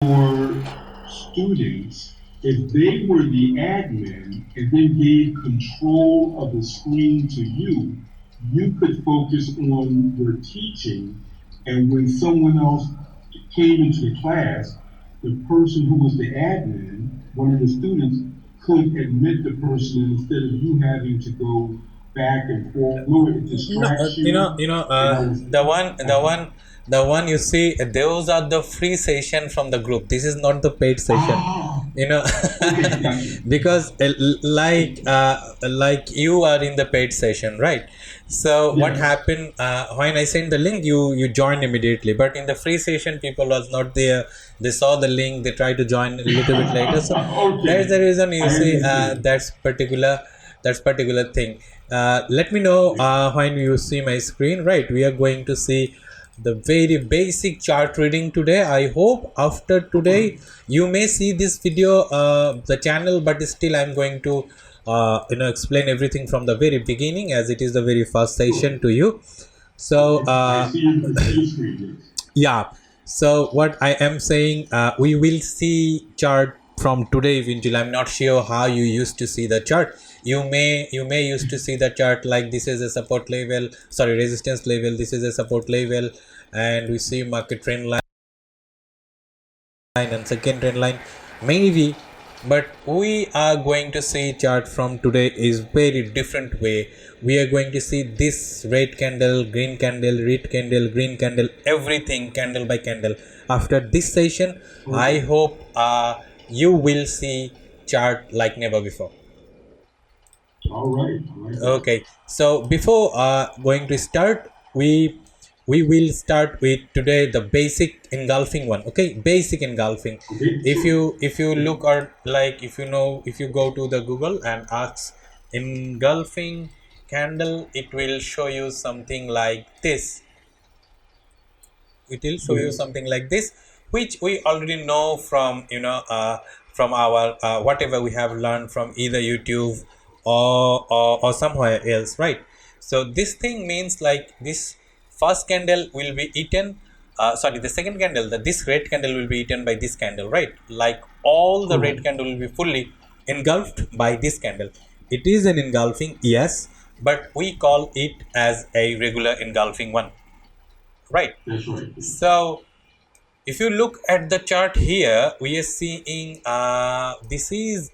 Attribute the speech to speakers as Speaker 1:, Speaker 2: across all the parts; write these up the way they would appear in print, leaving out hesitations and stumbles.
Speaker 1: for students, if they were the admin and then gave control of the screen to you, you could focus on your teaching. And when someone else came into the class, the person who was the admin, one of the students, could admit the person instead of you having to go back and forth. No, it
Speaker 2: No,
Speaker 1: distracts you. And I was,
Speaker 2: the one you see, those are the free session from the group. This is not the paid session,
Speaker 1: ah,
Speaker 2: you know.
Speaker 1: okay, gotcha.
Speaker 2: Because like you are in the paid session, right? So what
Speaker 1: Yes.
Speaker 2: happened, when I sent the link, you joined immediately, but in the free session people was not there. They saw the link, they tried to join a little bit later. So that's the
Speaker 1: Okay,
Speaker 2: reason you
Speaker 1: I
Speaker 2: see
Speaker 1: understand.
Speaker 2: that's particular thing. Let me know
Speaker 1: Yeah.
Speaker 2: when you see my screen. Right, we are going to see the very basic chart reading today. I hope after today you may see this video, the channel, but still I'm going to explain everything from the very beginning, as it is the very first session to you. So
Speaker 1: Okay, I see your screen. Yes.
Speaker 2: yeah, so what I am saying, we will see chart from today eventually. I'm not sure how you used to see the chart. You may used to see the chart like this is a support level, sorry, resistance level, this is a support level, and we see market trend line and second trend line maybe. But we are going to see chart from today is very different way. We are going to see this red candle, green candle, red candle, green candle, everything candle by candle. After this session, I
Speaker 1: Okay.
Speaker 2: hope you will see chart like never before.
Speaker 1: All right. I like that.
Speaker 2: Okay, so before going to start, we will start with today the basic engulfing one. Okay, basic engulfing.
Speaker 1: Okay.
Speaker 2: If you
Speaker 1: Yeah.
Speaker 2: look, or like, if you go to the Google and ask engulfing candle, it will show you something like this. It will show you
Speaker 1: Yes.
Speaker 2: something like this, which we already know from from our whatever we have learned from either YouTube or somewhere else, right? So this thing means like this first candle will be eaten, sorry, the second candle, this red candle will be eaten by this candle, right? Like all the red
Speaker 1: Correct.
Speaker 2: candle will be fully engulfed by this candle. It is an engulfing, yes, but we call it as a regular engulfing one, right?
Speaker 1: That's right.
Speaker 2: So if you look at the chart here, we are seeing this is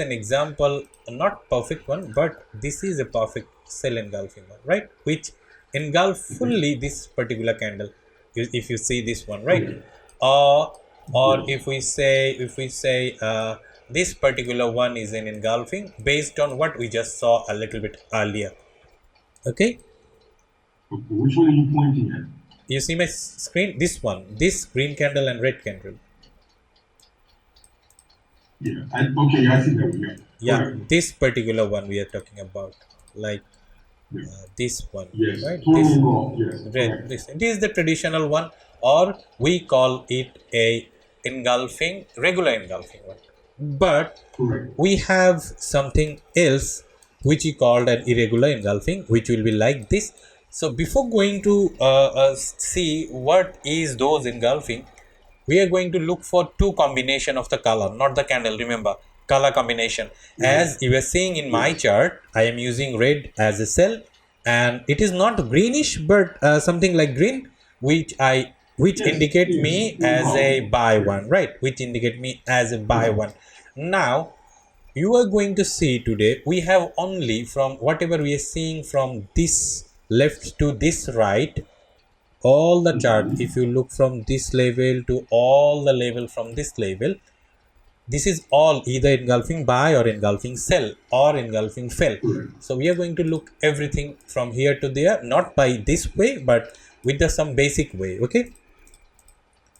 Speaker 2: an example, not perfect one, but this is a perfect cell engulfing one, right? Which engulf
Speaker 1: Okay.
Speaker 2: fully this particular candle. If you see this one, right?
Speaker 1: Okay.
Speaker 2: Or
Speaker 1: Yes.
Speaker 2: if we say this particular one is an engulfing based on what we just saw a little bit earlier. Okay,
Speaker 1: Okay. Which one are you pointing at?
Speaker 2: you see my screen, this one, this green candle and red candle.
Speaker 1: Yeah. Okay. I see that one. Yeah.
Speaker 2: Yeah,
Speaker 1: Correct.
Speaker 2: this particular one we are talking about, like
Speaker 1: Yeah.
Speaker 2: this one,
Speaker 1: Yes.
Speaker 2: right?
Speaker 1: Totally
Speaker 2: This
Speaker 1: involved. Yes.
Speaker 2: red,
Speaker 1: Correct.
Speaker 2: this is the traditional one, or we call it a engulfing, regular engulfing one. But
Speaker 1: Correct.
Speaker 2: we have something else which we called an irregular engulfing, which will be like this. So before going to see what is those engulfing, we are going to look for two combination of the color, not the candle, remember, color combination.
Speaker 1: Right.
Speaker 2: As you are seeing in my
Speaker 1: Yes.
Speaker 2: chart, I am using red as a cell, and it is not greenish, but something like green, which
Speaker 1: Yes.
Speaker 2: indicate me
Speaker 1: Yes. We'll
Speaker 2: as
Speaker 1: call
Speaker 2: a
Speaker 1: it.
Speaker 2: buy
Speaker 1: Yeah.
Speaker 2: one, right? Which indicate me as a buy
Speaker 1: Correct.
Speaker 2: one. Now you are going to see today we have only from whatever we are seeing from this left to this right, all the chart.
Speaker 1: Mm-hmm.
Speaker 2: If you look from this level to all the level from this level, this is all either engulfing buy or engulfing sell or engulfing fell.
Speaker 1: Correct.
Speaker 2: So we are going to look everything from here to there, not by this way, but with the some basic way. Okay,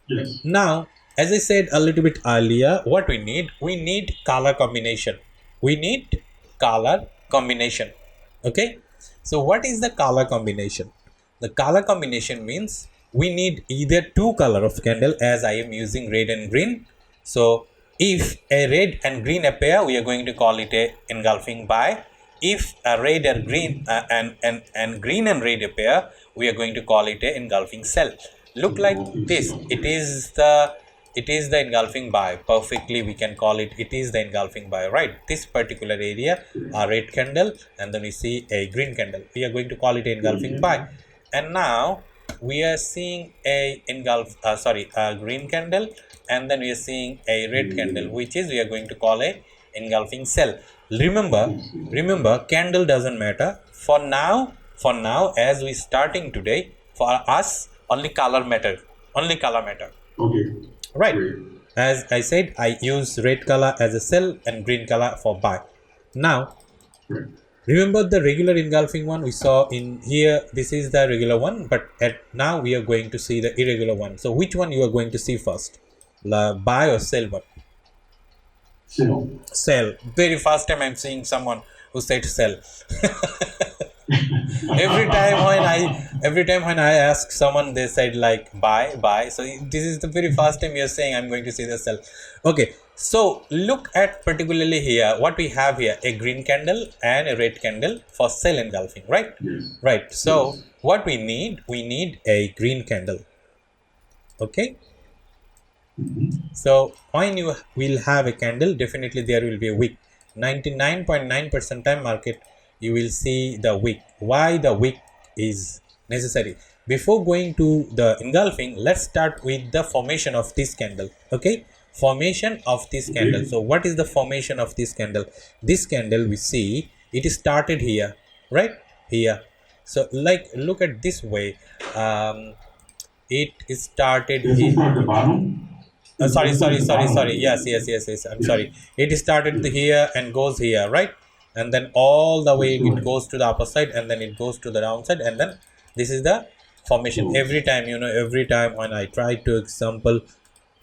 Speaker 1: Yes.
Speaker 2: now as I said a little bit earlier, what we need color combination. We need color combination. Okay, so what is the color combination? The color combination means we need either two color of candle, as I am using red and green. So if a red and green appear, we are going to call it a engulfing buy. If a red or green and green and red appear, we are going to call it a engulfing sell. Look like
Speaker 1: Involved in
Speaker 2: this.
Speaker 1: sale.
Speaker 2: It
Speaker 1: Yes.
Speaker 2: is the it is the engulfing buy. Perfectly we can call it, it is the engulfing buy, right? This particular area, a red candle, and then we see a green candle, we are going to call it engulfing buy. And now we are seeing a green candle, and then we are seeing a red candle, which is we are going to call a engulfing sell. Remember, candle doesn't matter for now. For now, as we starting today, for us only color matter, only color matter.
Speaker 1: Okay.
Speaker 2: Right.
Speaker 1: Great.
Speaker 2: As I said, I use red color as a sell and green color for buy. Now,
Speaker 1: Right.
Speaker 2: remember the regular engulfing one we saw in here. This is the regular one, but now we are going to see the irregular one. So which one you are going to see first? The buy or sell one?
Speaker 1: Sell.
Speaker 2: Sell. Very first time I'm seeing someone who said sell. every time when I ask someone, they said like buy. So this is the very first time you're saying I'm going to see the sell. Okay, so look at particularly here what we have here, a green candle and a red candle for sell engulfing, right?
Speaker 1: Yes.
Speaker 2: Right. So
Speaker 1: Yes.
Speaker 2: what we need a green candle. Okay. So when you will have a candle, definitely there will be a wick. 99.9% time market you will see the wick. Why the wick is necessary? Before going to the engulfing, let's start with the formation of this candle. Okay, formation of this candle. So what is the formation of this candle? This candle we see it started here, right here. So like look at this way. It started
Speaker 1: Does it
Speaker 2: here.
Speaker 1: start at the bottom?
Speaker 2: Sorry. Yes. I'm sorry. It started here and goes here, right? And then all the way it goes to the upper side, and then it goes to the downside, and then this is the formation. Every time, every time when I try to example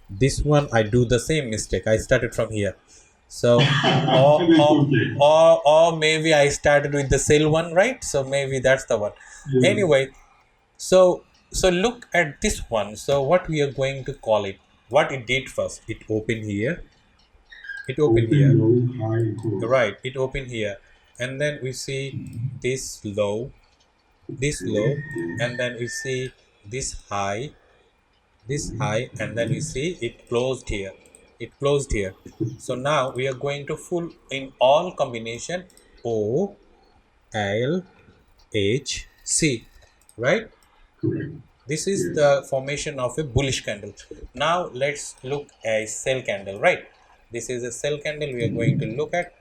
Speaker 2: this one, I do the same mistake. I started from here. So or maybe I started with the sale one, right? So maybe that's the one.
Speaker 1: Yeah.
Speaker 2: Anyway, so look at this one. So what we are going to call it? What it did first? It opened here. It opened here.
Speaker 1: Low, high, and close.
Speaker 2: Right. It opened here, and then we see this low, and then we see this high, and then we see it closed here. It closed here. So now we are going to full in all combination O L H C, right?
Speaker 1: Correct.
Speaker 2: This is the formation of a bullish candle. Now let's look a sell candle, right? This is a sell candle we are going to look at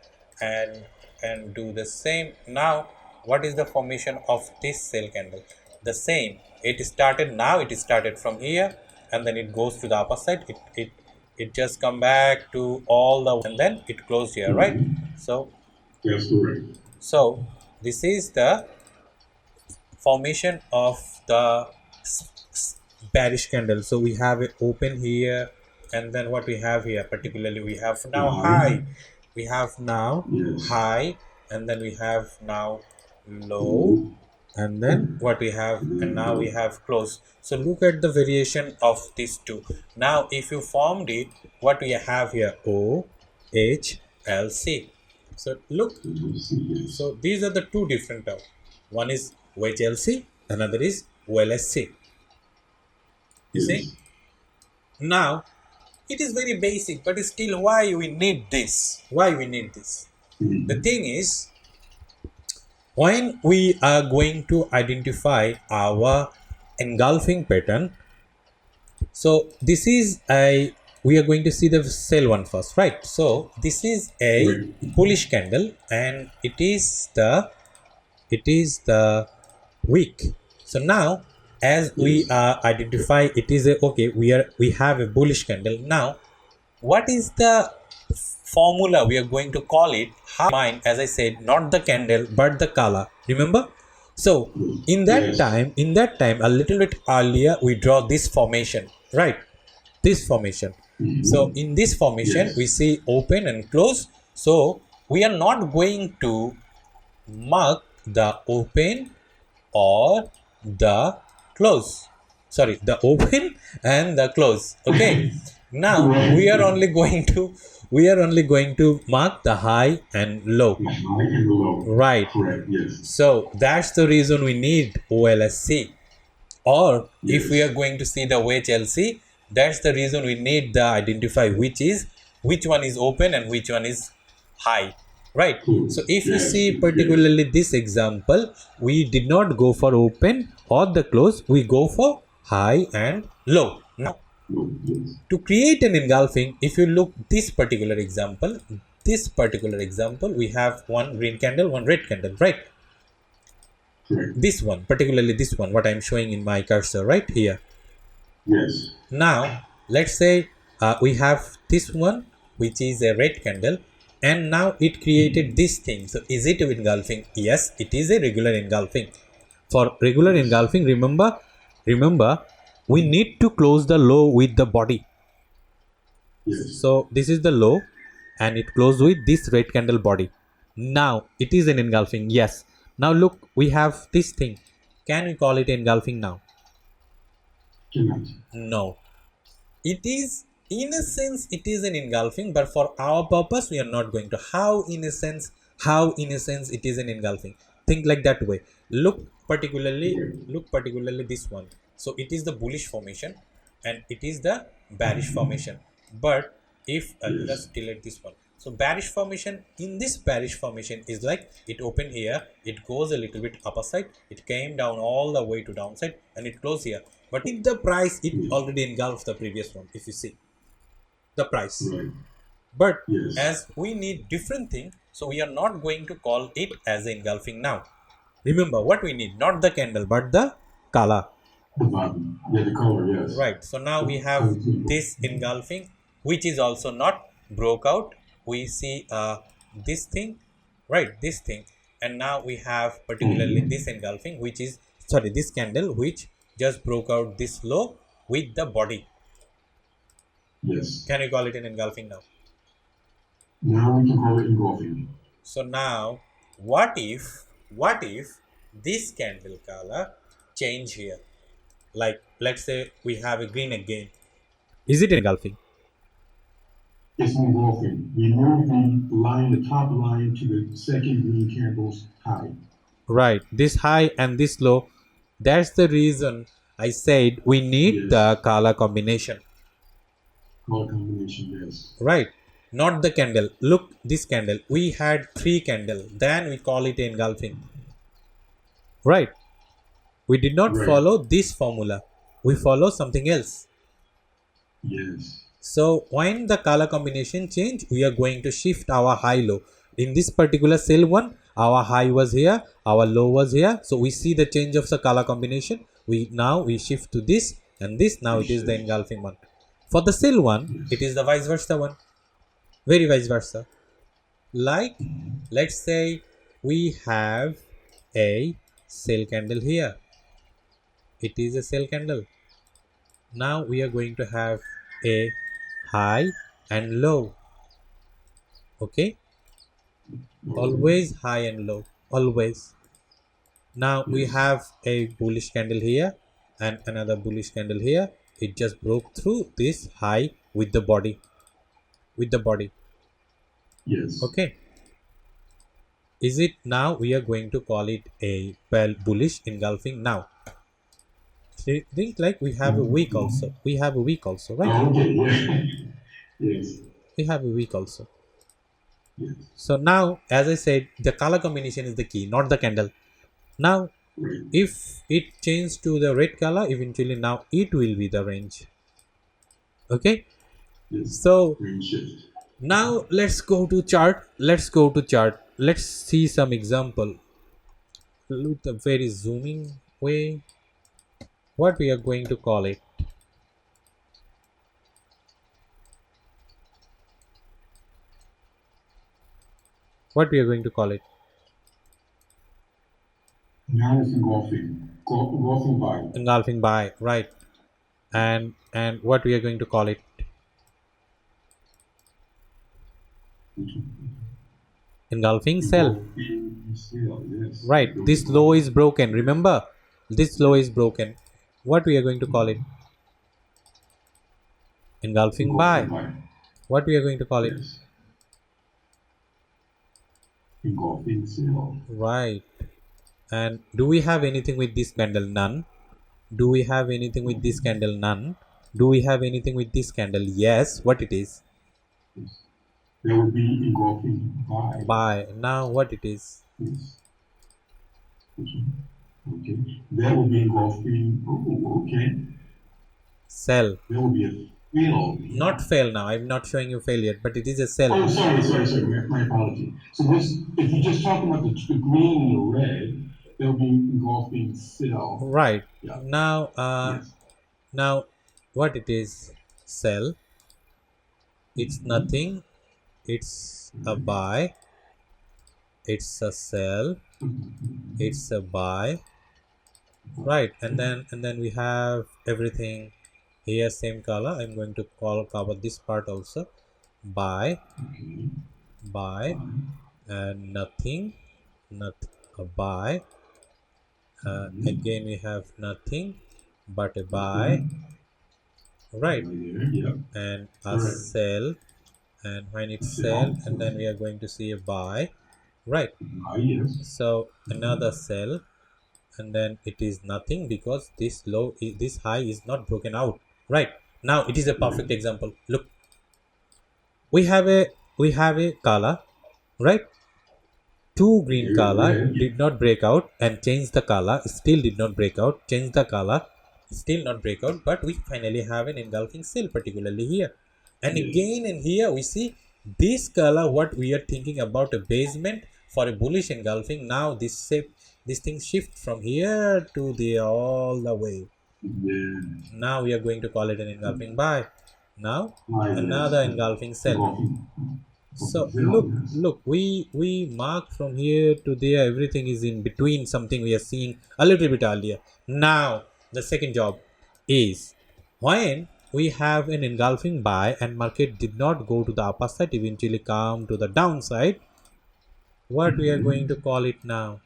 Speaker 2: and do the same. Now what is the formation of this sell candle? The same. It started from here, and then it goes to the upper side. It just come back to all the, and then it closed here, right? So
Speaker 1: that's correct.
Speaker 2: So this is the formation of the bearish candle. So we have it open here, and then what we have here particularly, we have now high, we have now high, and then we have now low, and then what we have, and now we have close. So look at the variation of these two. Now if you formed it, what we have here, O H L C. So look, so these are the two different terms. One is OHLC, another is OLSC. You see? Now it is very basic, but still why we need this? Why we need this? The thing is, when we are going to identify our engulfing pattern, so this is a, we are going to see the sell one first, right? So this is a bullish candle, and it is the wick. So now as we identify it is a, okay, we have a bullish candle. Now what is the formula we are going to call it? How mine, as I said, not the candle but the color, remember? So in that time a little bit earlier, we draw this formation, right? This formation. So in this formation we see open and close. So we are not going to mark the open or the close, sorry, the open and the close. Okay. Now we are only going to mark the high and low, right?
Speaker 1: Correct. Yes.
Speaker 2: So that's the reason we need OLSC. Or if we are going to see the OHLC, That's the reason we need the identify which one is open and which one is high, right? So
Speaker 1: Close.
Speaker 2: if you
Speaker 1: Yes.
Speaker 2: see
Speaker 1: Yes.
Speaker 2: particularly this example, we did not go for open or the close, we go for high and low. Now
Speaker 1: No. Yes.
Speaker 2: to create an engulfing, if you look this particular example, we have one green candle, one red candle, right?
Speaker 1: Correct.
Speaker 2: This one, particularly this one, what I'm showing in my cursor right here.
Speaker 1: Yes.
Speaker 2: Now let's say we have this one which is a red candle, and now it created this thing. So is it engulfing? Yes, it is a regular engulfing. For regular
Speaker 1: Yes.
Speaker 2: engulfing, remember we need to close the low with the body.
Speaker 1: Yes.
Speaker 2: So this is the low and it closed with this red candle body. Now it is an engulfing. Yes. Now look, we have this thing. Can we call it engulfing now?
Speaker 1: Cannot.
Speaker 2: No. It is, in a sense, it is an engulfing, but for our purpose, we are not going to. How in a sense it is an engulfing. Think like that way.
Speaker 1: Correct.
Speaker 2: Look particularly this one. So it is the bullish formation and it is the bearish formation. But if let us
Speaker 1: Yes.
Speaker 2: delete this one. So bearish formation, in this bearish formation is like it opened here, it goes a little bit upper side, it came down all the way to downside and it closed here. But in the price, it
Speaker 1: Yes.
Speaker 2: already engulfed the previous one, if you see the price.
Speaker 1: Right.
Speaker 2: But
Speaker 1: Yes.
Speaker 2: as we need different thing, so we are not going to call it as engulfing now. Remember what we need, not the candle, but the color.
Speaker 1: The bottom. Yeah, the color. Yes.
Speaker 2: Right. So now we have
Speaker 1: Color symbol.
Speaker 2: this engulfing, which is also not broke out. We see this thing, right? This thing, and now we have particularly
Speaker 1: Mm-hmm.
Speaker 2: this engulfing, which is sorry, this candle which just broke out this low with the body.
Speaker 1: Yes.
Speaker 2: Can we call it an engulfing now?
Speaker 1: Now we can call it engulfing.
Speaker 2: So now, what if this candle color change here? Like let's say we have a green again. Is it engulfing?
Speaker 1: It's engulfing. We move the line, the top line, to the second green candle's high.
Speaker 2: Right, this high and this low. That's the reason I said we need
Speaker 1: Yes.
Speaker 2: the color combination.
Speaker 1: Color combination. Yes.
Speaker 2: Right, not the candle. Look, this candle. We had three candle. Then we call it engulfing. Right. We did not
Speaker 1: Right.
Speaker 2: follow this formula. We follow something else.
Speaker 1: Yes.
Speaker 2: So when the color combination change, we are going to shift our high low. In this particular cell one, our high was here, our low was here. So we see the change of the color combination. We shift to this and this. Now it is the engulfing one. For the cell one, it
Speaker 1: Yes.
Speaker 2: is the vice versa one. Very vice versa. Like let's say we have a cell candle here. It is a cell candle. Now we are going to have a high and low. Okay,
Speaker 1: Okay.
Speaker 2: always high and low, always. Now we
Speaker 1: Yes.
Speaker 2: have a bullish candle here and another bullish candle here. It just broke through this high with the body,
Speaker 1: Yes.
Speaker 2: okay. Is it now? We are going to call it a bullish engulfing now. Think like we have a week also, right?
Speaker 1: Oh, okay. Yeah. Yes.
Speaker 2: We have a week also.
Speaker 1: Yes.
Speaker 2: So now, as I said, the color combination is the key, not the candle. Now
Speaker 1: Right.
Speaker 2: if it changes to the red color, eventually now it will be the range. Okay,
Speaker 1: Yes.
Speaker 2: so
Speaker 1: Green shift.
Speaker 2: now let's see some example with a very zooming way. What we are going to call it? What we are going to call it?
Speaker 1: Now it's engulfing. Engulfing by.
Speaker 2: Engulfing by, right? And what we are going to call it? Engulfing cell.
Speaker 1: Engulfing cell. Yes.
Speaker 2: Right, this low is broken. Remember, this low is broken. What we are going to call it? Engulfing by.
Speaker 1: by.
Speaker 2: What we are going to call it?
Speaker 1: Yes. Engulfing cell.
Speaker 2: Right. And do we have anything with this candle? None. Do we have anything with this candle? None. Do we have anything with this candle? Yes. What it is?
Speaker 1: Yes. That would be engulfing buy.
Speaker 2: Buy. Now what it is?
Speaker 1: Yes. Okay. That would be engulfing. Oh, okay.
Speaker 2: Sell.
Speaker 1: That would be a fail
Speaker 2: Not
Speaker 1: here.
Speaker 2: fail now. I'm not showing you fail yet, but it is a sell.
Speaker 1: Oh, sorry. My apology. So this, if you're just talking about the green and the red, that would be engulfing sell.
Speaker 2: Right.
Speaker 1: Yeah.
Speaker 2: Now,
Speaker 1: Yes.
Speaker 2: now what it is? Sell. It's
Speaker 1: Mm-hmm.
Speaker 2: nothing. It's a
Speaker 1: Right.
Speaker 2: buy. It's a sell.
Speaker 1: Mm-hmm.
Speaker 2: It's a buy. Right. And then we have everything here same color. I'm going to cover this part also. Buy,
Speaker 1: Okay.
Speaker 2: buy,
Speaker 1: Fine.
Speaker 2: and nothing. Not a buy.
Speaker 1: Mm-hmm.
Speaker 2: Again we have nothing but a buy.
Speaker 1: Okay.
Speaker 2: Right.
Speaker 1: Right there. Yep.
Speaker 2: And a
Speaker 1: Correct.
Speaker 2: sell. And when it's
Speaker 1: That's it.
Speaker 2: sell, and then
Speaker 1: Correct.
Speaker 2: we are going to see a buy. Right.
Speaker 1: Yes.
Speaker 2: So another
Speaker 1: Mm-hmm.
Speaker 2: sell, and then it is nothing because this high is not broken out. Right. Now it is a
Speaker 1: Right.
Speaker 2: perfect example. Look, we have a color, right? Two green
Speaker 1: Okay.
Speaker 2: color
Speaker 1: Red.
Speaker 2: did not break out and change the color, still did not break out, change the color, still not break out, but we finally have an engulfing cell, particularly here. And
Speaker 1: Yes.
Speaker 2: again in here we see this color, what we are thinking about a basement for a bullish engulfing. Now this thing shift from here to there all the way.
Speaker 1: Yes.
Speaker 2: Now we are going to call it an engulfing buy. Now
Speaker 1: Yes.
Speaker 2: another engulfing sell.
Speaker 1: Engulfing.
Speaker 2: So
Speaker 1: Zell. Yes.
Speaker 2: look, we mark from here to there. Everything is in between. Something we are seeing a little bit earlier. Now the second job is when we have an engulfing buy and market did not go to the upper side, eventually come to the downside. What we are going
Speaker 1: Okay.
Speaker 2: to call it now?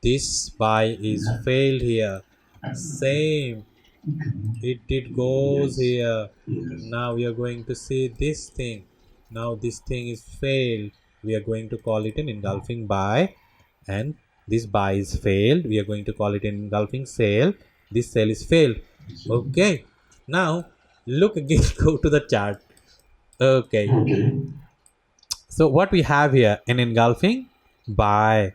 Speaker 2: This buy is failed here. Same, it goes
Speaker 1: Yes.
Speaker 2: here.
Speaker 1: Yes.
Speaker 2: Now we are going to see this thing. Now this thing is failed. We are going to call it an engulfing buy, and this buy is failed. We are going to call it an engulfing sale. This sale is failed.
Speaker 1: So,
Speaker 2: Okay. Now look again. Go to the chart. Okay.
Speaker 1: okay.
Speaker 2: So what we have here, an engulfing buy.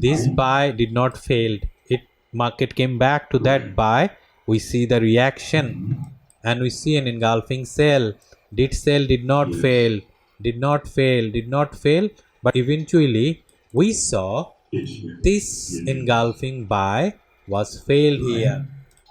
Speaker 2: This
Speaker 1: Right.
Speaker 2: buy did not fail. It market came back to that
Speaker 1: Right.
Speaker 2: buy. We see the reaction,
Speaker 1: Mm-hmm.
Speaker 2: and we see an engulfing sell. Did sell, did not
Speaker 1: Yes.
Speaker 2: fail, did not fail, did not fail, but eventually we saw
Speaker 1: Yes. Yes.
Speaker 2: this
Speaker 1: Yes.
Speaker 2: engulfing buy was failed
Speaker 1: Right.
Speaker 2: here.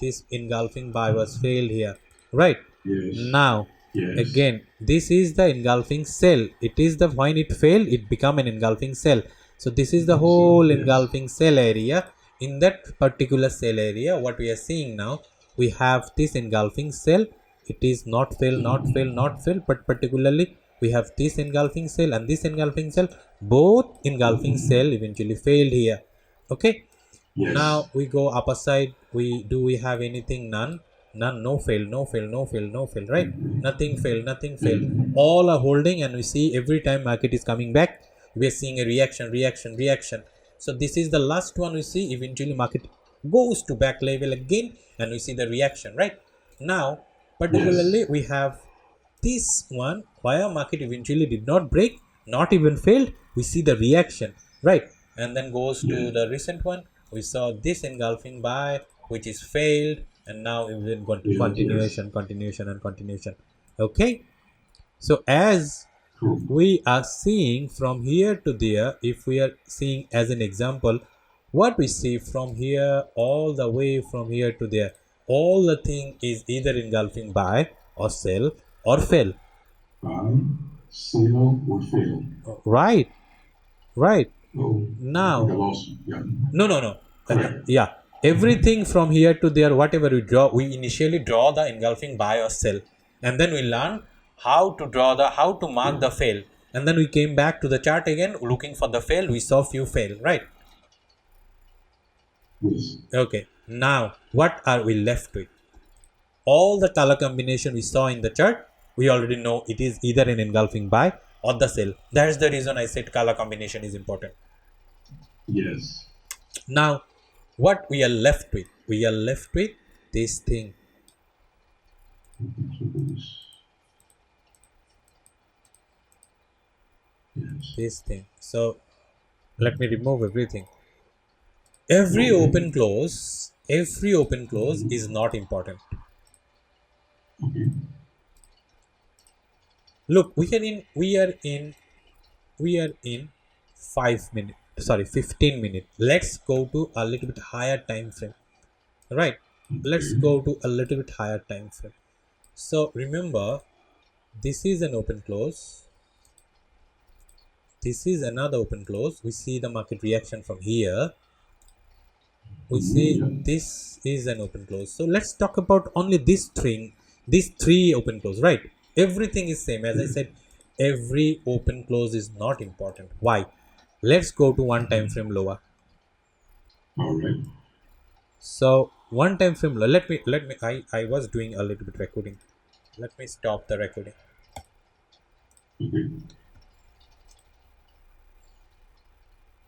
Speaker 2: This engulfing buy was failed here. Right.
Speaker 1: Yes.
Speaker 2: Now
Speaker 1: Yes.
Speaker 2: again, this is the engulfing cell. It is the when it failed, it become an engulfing cell. So this is the
Speaker 1: So,
Speaker 2: whole
Speaker 1: yes.
Speaker 2: engulfing cell area. In that particular cell area, what we are seeing now, we have this engulfing cell. It is not fail, not fail,
Speaker 1: Mm-hmm.
Speaker 2: not fail, but particularly we have this engulfing cell and this engulfing cell. Both engulfing
Speaker 1: Mm-hmm.
Speaker 2: cell eventually failed here. Okay.
Speaker 1: Yes.
Speaker 2: Now we go upper side. We have anything? None. None. No fail. No fail. No fail. No fail. Right. Nothing failed. Nothing failed.
Speaker 1: Mm-hmm.
Speaker 2: All are holding, and we see every time market is coming back, we are seeing a reaction, reaction, reaction. So this is the last one we see. Eventually, market goes to back level again, and we see the reaction. Right. Now, particularly,
Speaker 1: Yes.
Speaker 2: we have this one where market eventually did not break, not even failed. We see the reaction, right? And then goes to
Speaker 1: Yes.
Speaker 2: the recent one. We saw this engulfing buy, which is failed, and now we've gone to
Speaker 1: Yes. Yes.
Speaker 2: continuation, continuation, and continuation. Okay, so as
Speaker 1: Cool.
Speaker 2: we are seeing from here to there, if we are seeing as an example, what we see from here all the way from here to there, all the thing is either engulfing buy or sell or fail.
Speaker 1: Buy, sell, or fail.
Speaker 2: Right, right.
Speaker 1: Oh, I think I
Speaker 2: Now,
Speaker 1: lost you. Yeah.
Speaker 2: no, no, no.
Speaker 1: Correct.
Speaker 2: Yeah, everything from here to there, whatever we draw, we initially draw the engulfing buy or sell, and then we learn how to mark the fail, and then we came back to the chart again, looking for the fail. We saw few fail, right?
Speaker 1: Yes.
Speaker 2: Okay. Now, what are we left with? All the color combination we saw in the chart, we already know it is either an engulfing buy or the sell. That is the reason I said color combination is important.
Speaker 1: Yes.
Speaker 2: Now, what we are left with? We are left with this thing.
Speaker 1: close. Yes.
Speaker 2: this thing. So let me remove everything.
Speaker 1: Okay.
Speaker 2: Every open close is
Speaker 1: Mhm.
Speaker 2: not important.
Speaker 1: Okay.
Speaker 2: Look, we are in 5 minutes, sorry, 15 minutes. Let's go to a little bit higher time frame. Right. Let's
Speaker 1: Okay.
Speaker 2: go to a little bit higher time frame. So remember, this is an open close. This is another open close. We see the market reaction from here. We
Speaker 1: Mhm.
Speaker 2: see
Speaker 1: Yep.
Speaker 2: this is an open close. So let's talk about only this string, these three open close, right? Everything is same. As I
Speaker 1: Okay.
Speaker 2: said, every open close is not important. Why? Let's go to one time frame lower.
Speaker 1: All right.
Speaker 2: So one time frame lower. I was doing a little bit recording. Let me stop the recording.
Speaker 1: Okay.